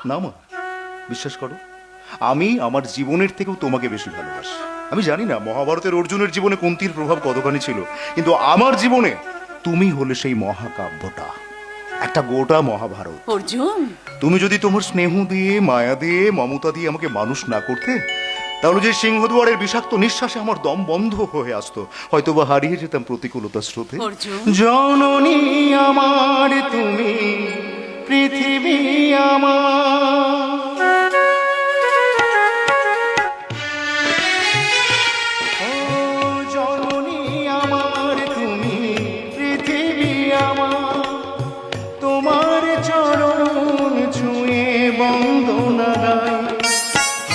না মা, বিশ্বাস করো, আমি আমার জীবনের থেকেও তোমাকে বেশি ভালোবাসি। আমি জানি না মহাভারতের অর্জুনের জীবনে কুন্তির প্রভাব কতখানি ছিল, কিন্তু আমার জীবনে তুমি হলে সেই মহাকাব্যটা, একটা গোটা মহাভারত। অর্জুন, তুমি যদি তোমার স্নেহ দিয়ে, মায়া দিয়ে, মমতা দিয়ে আমাকে মানুষ না করতে, তাহলে যে সিংহদুয়ারের বিষাক্ত নিঃশ্বাসে আমার দম বন্ধ হয়ে আসতো, হয়তোবা হারিয়ে যেতাম প্রতিকূলতার স্রোতে। অর্জুন। জননী আমার তুমি, পৃথিবী আমার, ও জননী আমার তুমি, পৃথিবী আমার, তোমার চরণ ছুঁয়ে বন্দনা গাই।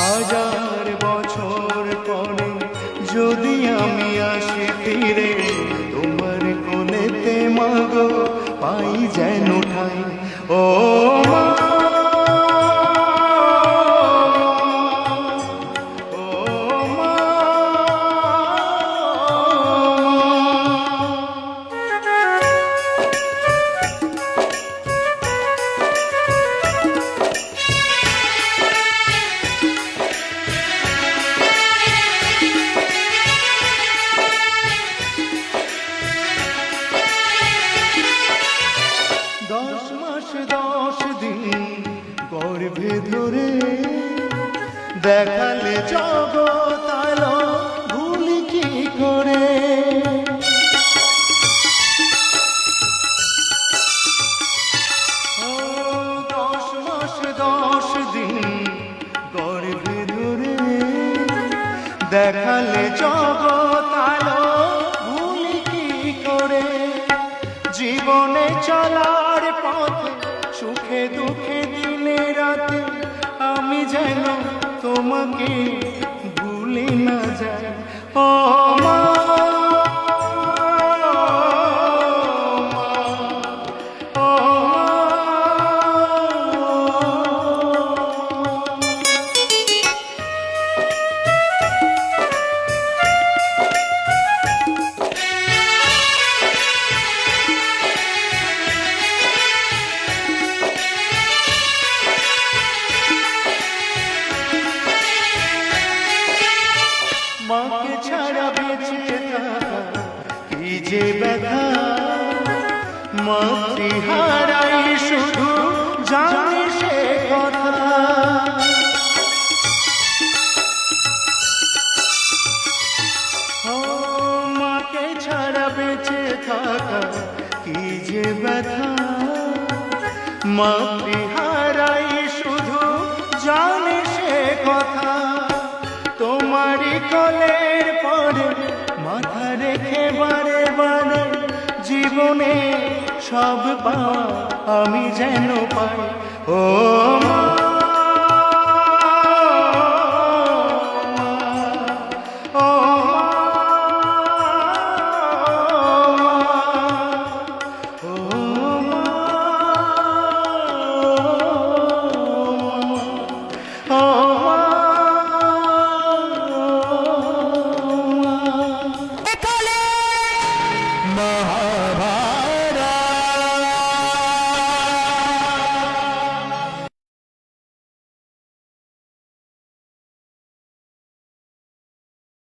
হাজার বছর পরে যদি আমি আসি ফিরে, তোমার কোলেতে মাগো পাই যেন ঠাই। ও মা, ও মা, দশ মাস 10 দিন গর্ভে ধরে দেখালে জগৎ আলো ভুলি কি করে। ও 10 মাস 10 দিন গর্ভে ধরে দেখালে জগৎ আলো ভুলি কি করে। জীবনে চলার পথে সুখে দুঃখে দিনে রাতে আমি যেন তোমাকে ভুলে না যাই। ও মা, ও মাকে ছাড়া বেঁচে থাকা কি যে ব্যথা, মাতৃহারাই শুধু জানে সে কথা। ও মাকে ছাড়া বেঁচে থাকা কি যে ব্যথা, মাতৃহারাই শুধু জানে সে কথা। তোমারই কোলের পরে মাথা রেখে বারে বারে জীবনে সব পাওয়া আমি যেন পাই। ও মা, ও মা, ও মা, ও মা।